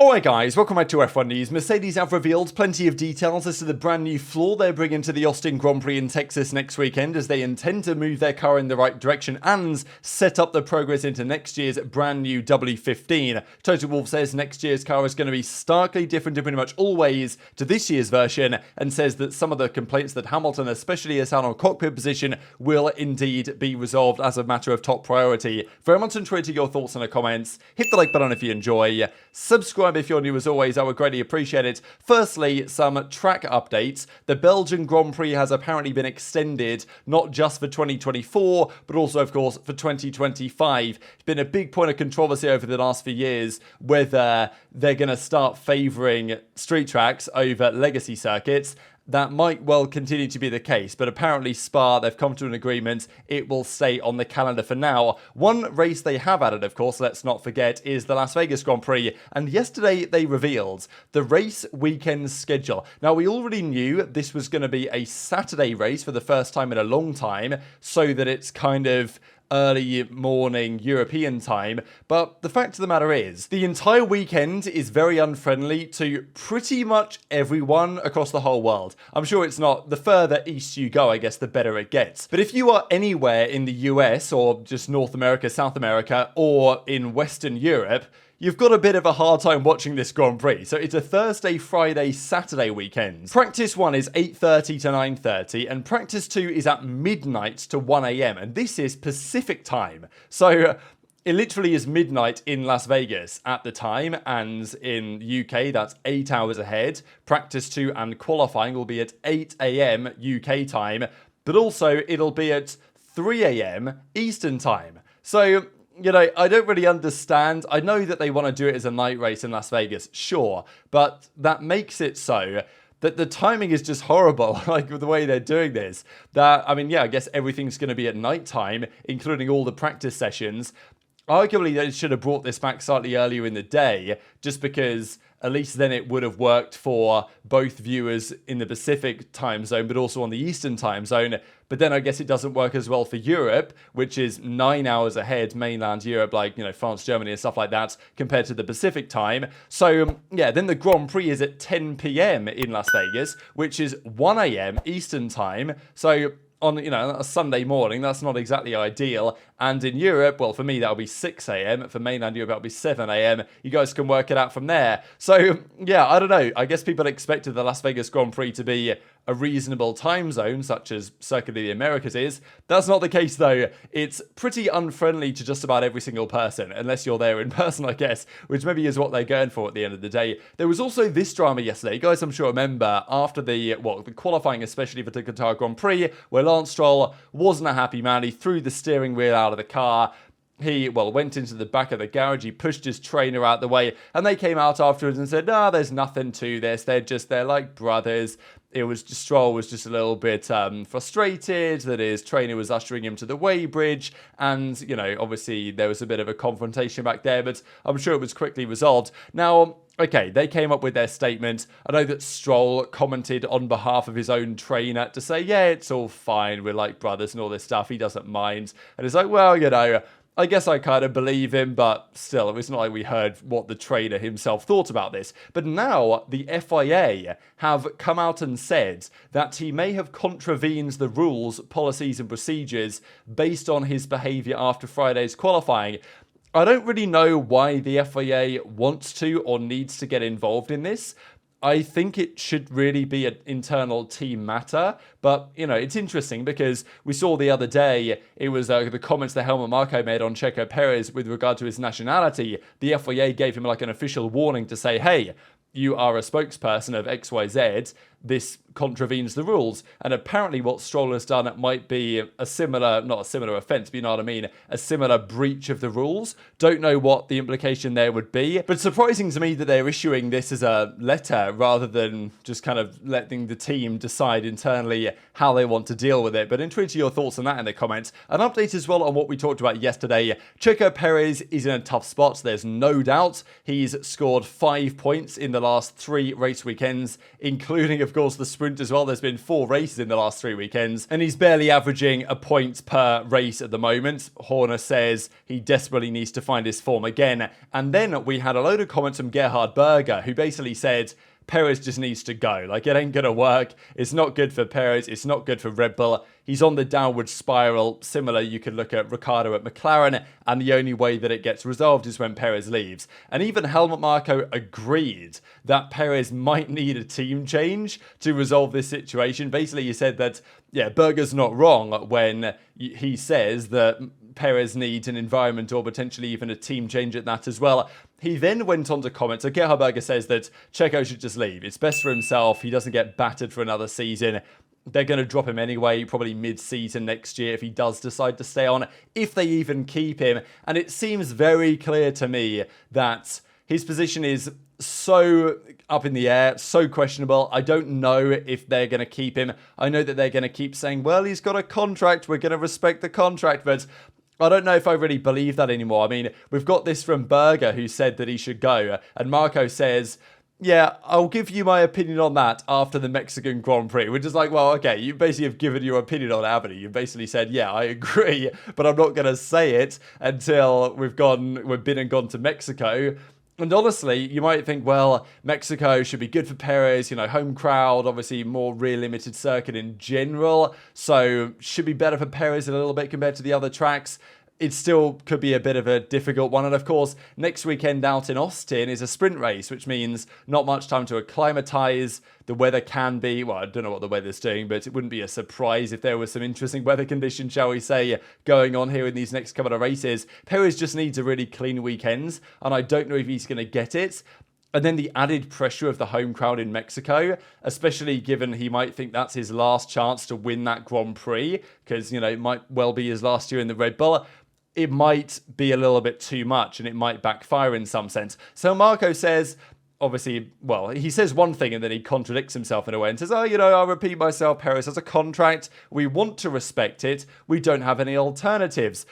Alright guys, welcome back to F1 News. Mercedes have revealed plenty of details as to the brand new floor they're bringing to the Austin Grand Prix in Texas next weekend, as they intend to move their car in the right direction and set up the progress into next year's brand new W14. Toto Wolff says next year's car is going to be starkly different in pretty much all ways to this year's version, and says that some of the complaints that Hamilton especially has had on cockpit position will indeed be resolved as a matter of top priority. Very much enjoy your thoughts in the comments. Hit the like button if you enjoy. Subscribe if you're new as always, I would greatly appreciate it. Firstly, some track updates. The Belgian Grand Prix has apparently been extended, not just for 2024, but also, of course, for 2025. It's been a big point of controversy over the last few years whether they're going to start favouring street tracks over legacy circuits. That might well continue to be the case, but apparently Spa, they've come to an agreement. It will stay on the calendar for now. One race they have added, of course, let's not forget, is the Las Vegas Grand Prix. And yesterday they revealed the race weekend schedule. Now, we already knew this was going to be a Saturday race for the first time in a long time, so that it's kind of early morning European time, but the fact of the matter is, the entire weekend is very unfriendly to pretty much everyone across the whole world. I'm sure it's not, the further east you go, I guess, the better it gets. But if you are anywhere in the US, or just North America, South America, or in Western Europe, you've got a bit of a hard time watching this Grand Prix. So it's a Thursday, Friday, Saturday weekend. Practice 1 is 8:30 to 9:30, and practice 2 is at midnight to 1 a.m. And this is Pacific time. So it literally is midnight in Las Vegas at the time, and in UK that's 8 hours ahead. Practice 2 and qualifying will be at 8 a.m. UK time, but also it'll be at 3 a.m. Eastern time. So, you know, I don't really understand. I know that they want to do it as a night race in Las Vegas, sure, but that makes it so that the timing is just horrible, like the way they're doing this. That, I mean, yeah, I guess everything's going to be at night time, including all the practice sessions. Arguably, they should have brought this back slightly earlier in the day, just because at least then it would have worked for both viewers in the Pacific time zone, but also on the Eastern time zone. But then I guess it doesn't work as well for Europe, which is 9 hours ahead, mainland Europe, like, you know, France, Germany and stuff like that, compared to the Pacific time. So, yeah, then the Grand Prix is at 10 p.m. in Las Vegas, which is 1 a.m. Eastern time. So on, you know, a Sunday morning, that's not exactly ideal. And in Europe, well, for me, that'll be 6 a.m. For mainland Europe, that'll be 7 a.m. You guys can work it out from there. So, yeah, I don't know. I guess people expected the Las Vegas Grand Prix to be a reasonable time zone, such as Circuit of the Americas is. That's not the case, though. It's pretty unfriendly to just about every single person, unless you're there in person, I guess, which maybe is what they're going for at the end of the day. There was also this drama yesterday. You guys, I'm sure, remember, after the qualifying, especially for the Qatar Grand Prix, where Lance Stroll wasn't a happy man. He threw the steering wheel out of the car. He, went into the back of the garage, he pushed his trainer out the way, and they came out afterwards and said, no, there's nothing to this, they're like brothers. Stroll was just a little bit frustrated that his trainer was ushering him to the weighbridge, and, you know, obviously there was a bit of a confrontation back there, but I'm sure it was quickly resolved. Now, okay, they came up with their statement. I know that Stroll commented on behalf of his own trainer to say, yeah, it's all fine, we're like brothers and all this stuff, he doesn't mind. And it's like, well, you know, I guess I kind of believe him, but still, it's not like we heard what the trainer himself thought about this. But now the FIA have come out and said that he may have contravened the rules, policies and procedures based on his behaviour after Friday's qualifying. I don't really know why the FIA wants to or needs to get involved in this. I think it should really be an internal team matter, but, you know, it's interesting because we saw the other day, it was the comments that Marko made on Checo Perez with regard to his nationality. The FIA gave him like an official warning to say, hey, you are a spokesperson of XYZ, this contravenes the rules. And apparently what Stroll has done might be a similar, not a similar offence, but you know what I mean, a similar breach of the rules. Don't know what the implication there would be, but surprising to me that they're issuing this as a letter rather than just kind of letting the team decide internally how they want to deal with it. But intrigued to your thoughts on that in the comments. An update as well on what we talked about yesterday. Checo Perez is in a tough spot, there's no doubt. He's scored 5 points in the last 3 race weekends, including, of of course, the sprint as well. There's been 4 races in the last 3 weekends, and he's barely averaging a point per race at the moment. Horner says he desperately needs to find his form again. And then we had a load of comments from Gerhard Berger, who basically said, Perez just needs to go. Like, it ain't going to work. It's not good for Perez. It's not good for Red Bull. He's on the downward spiral. Similar, you could look at Ricciardo at McLaren, and the only way that it gets resolved is when Perez leaves. And even Helmut Marko agreed that Perez might need a team change to resolve this situation. Basically, he said that, yeah, Berger's not wrong when he says that Perez needs an environment or potentially even a team change at that as well. He then went on to comment. So Gerhard Berger says that Checo should just leave. It's best for himself. He doesn't get battered for another season. They're going to drop him anyway, probably mid-season next year if he does decide to stay on, if they even keep him. And it seems very clear to me that his position is so up in the air, so questionable. I don't know if they're going to keep him. I know that they're going to keep saying, well, he's got a contract. We're going to respect the contract. But I don't know if I really believe that anymore. I mean, we've got this from Berger, who said that he should go. And Marko says, yeah, I'll give you my opinion on that after the Mexican Grand Prix. Which is like, well, okay, you basically have given your opinion on it, haven't you? You basically said, yeah, I agree, but I'm not going to say it until we've been and gone to Mexico. And honestly, you might think, well, Mexico should be good for Perez, home crowd, obviously more rear limited circuit in general, so should be better for Perez a little bit compared to the other tracks. It still could be a bit of a difficult one. And of course, next weekend out in Austin is a sprint race, which means not much time to acclimatize. The weather can be, well, I don't know what the weather's doing, but it wouldn't be a surprise if there was some interesting weather conditions, shall we say, going on here in these next couple of races. Perez just needs a really clean weekend, and I don't know if he's going to get it. And then the added pressure of the home crowd in Mexico, especially given he might think that's his last chance to win that Grand Prix, because, it might well be his last year in the Red Bull. It might be a little bit too much and it might backfire in some sense. So Marko says, obviously, well, he says one thing and then he contradicts himself in a way and says, I'll repeat myself, Perez has a contract. We want to respect it. We don't have any alternatives.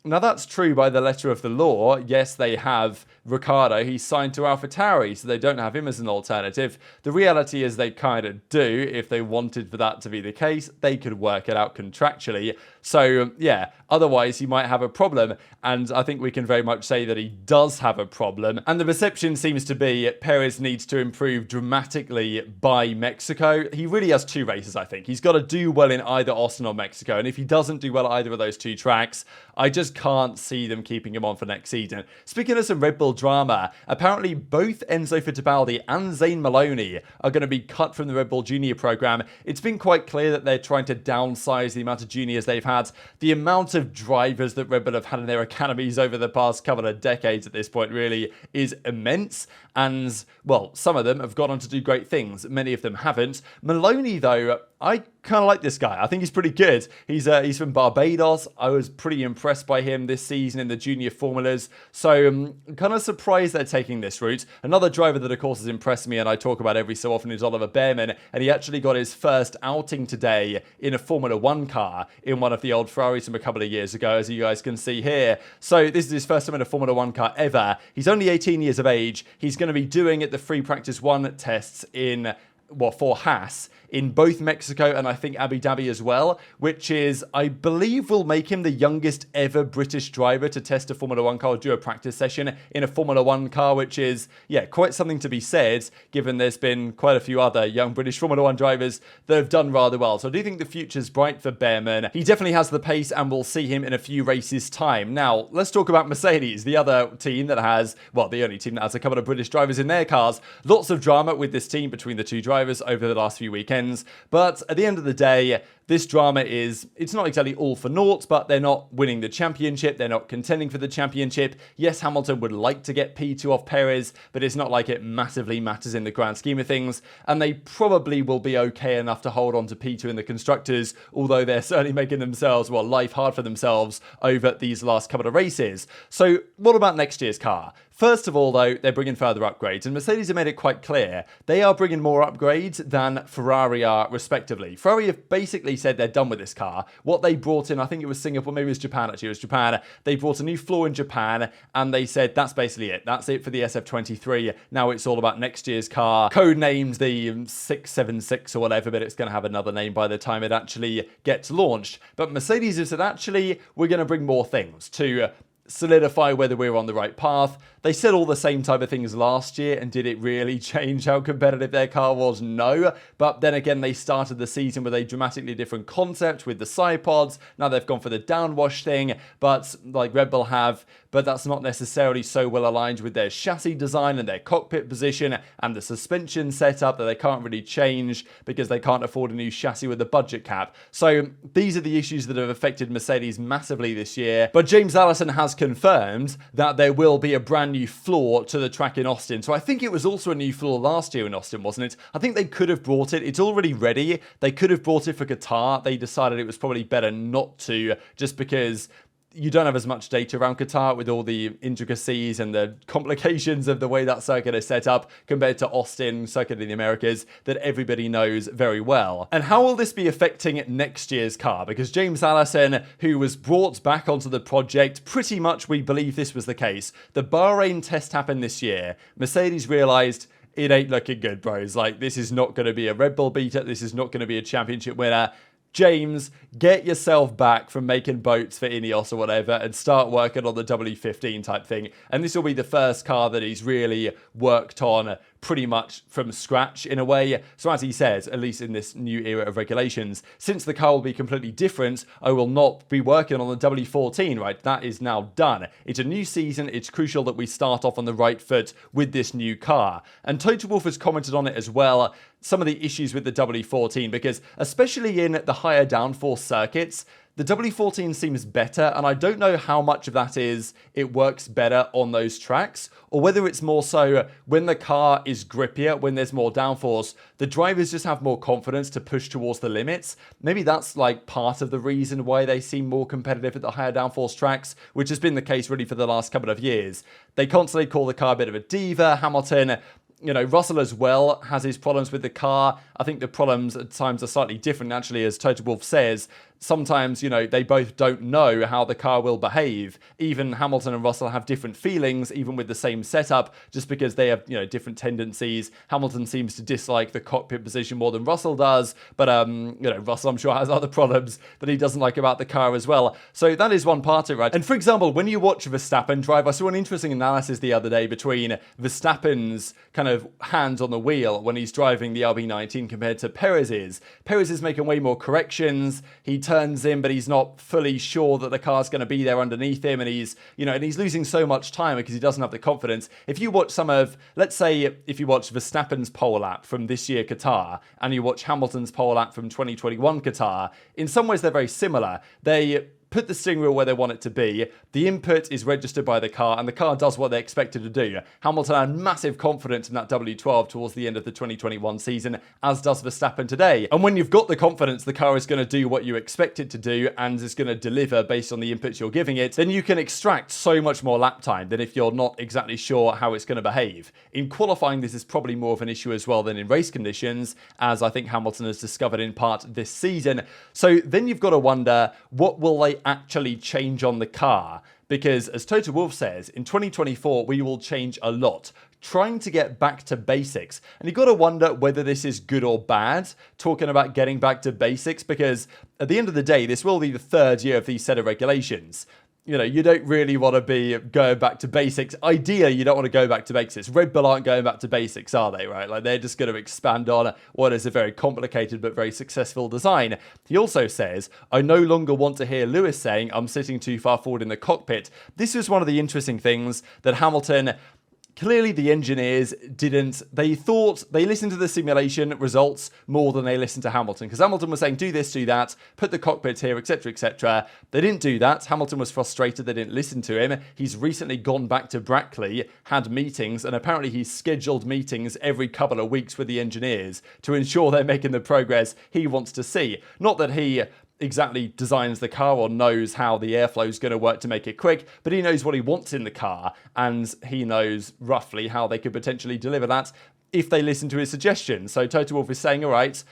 Now, that's true by the letter of the law. Yes, they have Ricciardo. He's signed to AlphaTauri, so they don't have him as an alternative. The reality is they kind of do. If they wanted for that to be the case, they could work it out contractually. So, yeah, otherwise he might have a problem. And I think we can very much say that he does have a problem. And the perception seems to be Perez needs to improve dramatically by Mexico. He really has 2 races, I think. He's got to do well in either Austin or Mexico. And if he doesn't do well at either of those 2 tracks, I just can't see them keeping him on for next season. Speaking of some Red Bull drama, apparently both Enzo Fittipaldi and Zane Maloney are going to be cut from the Red Bull Junior program. It's been quite clear that they're trying to downsize the amount of juniors they've had. The amount of drivers that Red Bull have had in their academies over the past couple of decades at this point really is immense. And, well, some of them have gone on to do great things. Many of them haven't. Maloney, though, I kind of like this guy. I think he's pretty good. He's from Barbados. I was pretty impressed by him this season in the junior formulas. So I'm kind of surprised they're taking this route. Another driver that, of course, has impressed me and I talk about every so often is Oliver Bearman. And he actually got his first outing today in a Formula 1 car in one of the old Ferraris from a couple of years ago, as you guys can see here. So this is his first time in a Formula 1 car ever. He's only 18 years of age. He's going to be doing the free practice 1 tests for Haas in both Mexico and I think Abu Dhabi as well, which is, I believe, will make him the youngest ever British driver to test a Formula 1 car or do a practice session in a Formula 1 car, which is, yeah, quite something to be said, given there's been quite a few other young British Formula 1 drivers that have done rather well. So I do think the future's bright for Bearman. He definitely has the pace and we'll see him in a few races' time. Now, let's talk about Mercedes, the other team that has, well, the only team that has a couple of British drivers in their cars. Lots of drama with this team between the 2 drivers over the last few weekends. But at the end of the day, this drama it's not exactly all for naught, but they're not winning the championship. They're not contending for the championship. Yes, Hamilton would like to get P2 off Perez, but it's not like it massively matters in the grand scheme of things. And they probably will be okay enough to hold on to P2 in the constructors, although they're certainly making themselves, life hard for themselves over these last couple of races. So what about next year's car? First of all, though, they're bringing further upgrades, and Mercedes have made it quite clear they are bringing more upgrades than Ferrari are, respectively. Ferrari have basically said they're done with this car. What they brought in, I think it was Singapore, maybe it was Japan actually, it was Japan. They brought a new floor in Japan and they said that's basically it. That's it for the SF23. Now it's all about next year's car. Codenamed the 676 or whatever, but it's going to have another name by the time it actually gets launched. But Mercedes have said, actually, we're going to bring more things to solidify whether we're on the right path. They said all the same type of things last year, and did it really change how competitive their car was? No. But then again, they started the season with a dramatically different concept with the side pods. Now they've gone for the downwash thing, but like Red Bull have, but that's not necessarily so well aligned with their chassis design and their cockpit position and the suspension setup that they can't really change because they can't afford a new chassis with a budget cap. So these are the issues that have affected Mercedes massively this year. But James Allison has confirmed that there will be a brand new floor to the track in Austin. So I think it was also a new floor last year in Austin, wasn't it? I think they could have brought it. It's already ready. They could have brought it for Qatar. They decided it was probably better not to, just because you don't have as much data around Qatar with all the intricacies and the complications of the way that circuit is set up compared to Austin, circuit in the Americas, that everybody knows very well. And how will this be affecting next year's car? Because James Allison, who was brought back onto the project, pretty much we believe this was the case. The Bahrain test happened this year. Mercedes realized it ain't looking good, bros. Like, this is not going to be a Red Bull beater. This is not going to be a championship winner. James, get yourself back from making boats for Ineos or whatever and start working on the W15 type thing. And this will be the first car that he's really worked on pretty much from scratch in a way. So as he says, at least in this new era of regulations, since the car will be completely different, I will not be working on the W14, right? That is now done. It's a new season. It's crucial that we start off on the right foot with this new car. And Toto Wolff has commented on it as well, some of the issues with the W14, because especially in the higher downforce circuits, the W14 seems better, and I don't know how much of that is it works better on those tracks, or whether it's more so when the car is grippier, when there's more downforce, the drivers just have more confidence to push towards the limits. Maybe that's like part of the reason why they seem more competitive at the higher downforce tracks, which has been the case really for the last couple of years. They constantly call the car a bit of a diva. Hamilton, you know, Russell as well has his problems with the car. I think the problems at times are slightly different, actually, as Toto Wolff says. Sometimes, you know, they both don't know how the car will behave. Even Hamilton and Russell have different feelings, even with the same setup, just because they have, you know, different tendencies. Hamilton seems to dislike the cockpit position more than Russell does, but, you know, Russell, I'm sure, has other problems that he doesn't like about the car as well. So that is one part of it, right? And for example, when you watch Verstappen drive, I saw an interesting analysis the other day between Verstappen's kind of hands on the wheel when he's driving the RB19 compared to Perez's. Perez is making way more corrections. He turns in, but he's not fully sure that the car's going to be there underneath him, and he's, you know, and he's losing so much time because he doesn't have the confidence. If you watch some of, let's say, if you watch Verstappen's pole lap from this year Qatar, and you watch Hamilton's pole lap from 2021 Qatar, in some ways they're very similar. They put the steering wheel where they want it to be. The input is registered by the car, and the car does what they're expected to do. Hamilton had massive confidence in that W12 towards the end of the 2021 season, as does Verstappen today. And when you've got the confidence the car is going to do what you expect it to do and is going to deliver based on the inputs you're giving it, then you can extract so much more lap time than if you're not exactly sure how it's going to behave. In qualifying, this is probably more of an issue as well than in race conditions, as I think Hamilton has discovered in part this season. So then you've got to wonder, what will they actually change on the car? Because as Toto Wolff says, in 2024 we will change a lot, trying to get back to basics. And you've got to wonder whether this is good or bad, talking about getting back to basics, because at the end of the day, this will be the third year of these set of regulations. You know, you don't really want to be going back to basics. Ideally, you don't want to go back to basics. Red Bull aren't going back to basics, are they, right? Like, they're just going to expand on what is a very complicated but very successful design. He also says, I no longer want to hear Lewis saying, I'm sitting too far forward in the cockpit. This was one of the interesting things that Hamilton... Clearly, the engineers didn't. They thought they listened to the simulation results more than they listened to Hamilton, because Hamilton was saying, do this, do that, put the cockpit here, etc., etc. They didn't do that. Hamilton was frustrated. They didn't listen to him. He's recently gone back to Brackley, had meetings, and apparently he's scheduled meetings every couple of weeks with the engineers to ensure they're making the progress he wants to see. Not that he exactly designs the car or knows how the airflow is going to work to make it quick, but he knows what he wants in the car, and he knows roughly how they could potentially deliver that if they listen to his suggestions. So Toto Wolff is saying, all right,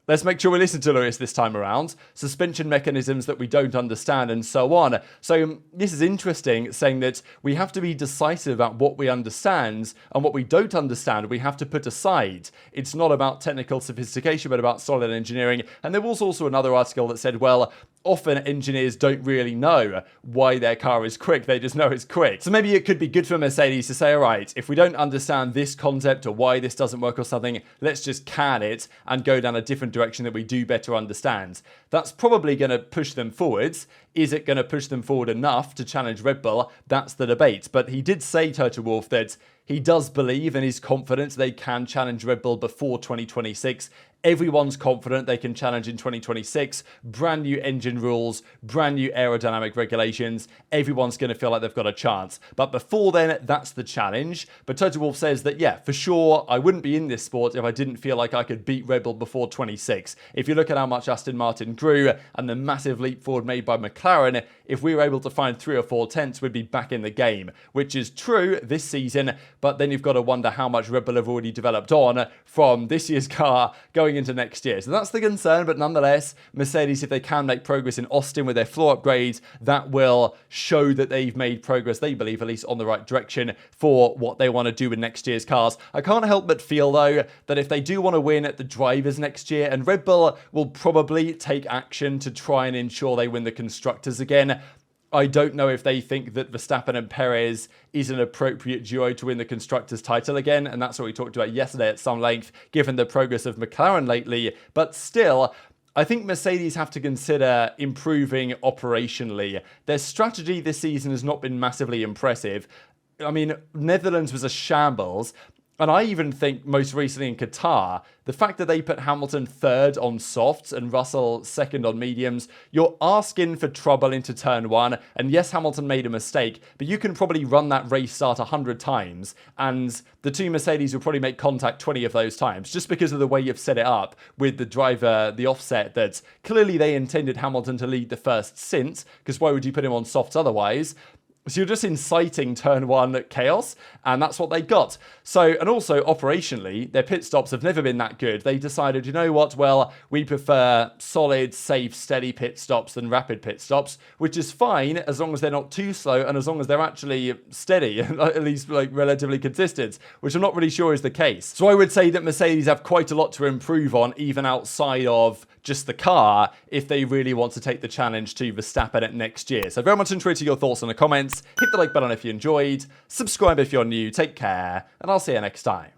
Let's make sure we listen to Lewis this time around. Suspension mechanisms that we don't understand and so on. So this is interesting, saying that we have to be decisive about what we understand, and what we don't understand we have to put aside. It's not about technical sophistication but about solid engineering. And there was also another article that said, well, often engineers don't really know why their car is quick, they just know it's quick. So maybe it could be good for Mercedes to say, all right, if we don't understand this concept or why this doesn't work or something, let's just can it and go down a different direction that we do better understand. That's probably going to push them forwards. Is it going to push them forward enough to challenge Red Bull? That's the debate. But he did say, Toto Wolff, that he does believe and is confident they can challenge Red Bull before 2026. Everyone's confident they can challenge in 2026. Brand new engine rules, brand new aerodynamic regulations. Everyone's going to feel like they've got a chance. But before then, that's the challenge. But Toto Wolff says that, yeah, for sure, I wouldn't be in this sport if I didn't feel like I could beat Red Bull before 26. If you look at how much Aston Martin grew and the massive leap forward made by McLaren, if we were able to find 3 or 4 tenths, we'd be back in the game, which is true this season. But then you've got to wonder how much Red Bull have already developed on from this year's car going into next year. So that's the concern, but nonetheless, Mercedes, if they can make progress in Austin with their floor upgrades, that will show that they've made progress, they believe, at least on the right direction for what they want to do with next year's cars. I can't help but feel, though, that if they do want to win at the drivers next year, and Red Bull will probably take action to try and ensure they win the constructors again, I don't know if they think that Verstappen and Perez is an appropriate duo to win the Constructors' title again, and that's what we talked about yesterday at some length, given the progress of McLaren lately. But still, I think Mercedes have to consider improving operationally. Their strategy this season has not been massively impressive. I mean, Netherlands was a shambles. And I even think most recently in Qatar, the fact that they put Hamilton third on softs and Russell second on mediums, you're asking for trouble into turn 1. And yes, Hamilton made a mistake, but you can probably run that race start 100 times. And the two Mercedes will probably make contact 20 of those times, just because of the way you've set it up with the driver, the offset, that clearly they intended Hamilton to lead the first stint, because why would you put him on softs otherwise? So you're just inciting turn 1 chaos, and that's what they got. So, and also operationally, their pit stops have never been that good. They decided, you know what, well, we prefer solid, safe, steady pit stops than rapid pit stops, which is fine as long as they're not too slow and as long as they're actually steady, at least like relatively consistent, which I'm not really sure is the case. So I would say that Mercedes have quite a lot to improve on, even outside of just the car, if they really want to take the challenge to Verstappen at next year. So very much enjoyed your thoughts in the comments. Hit the like button if you enjoyed. Subscribe if you're new. Take care, and I'll see you next time.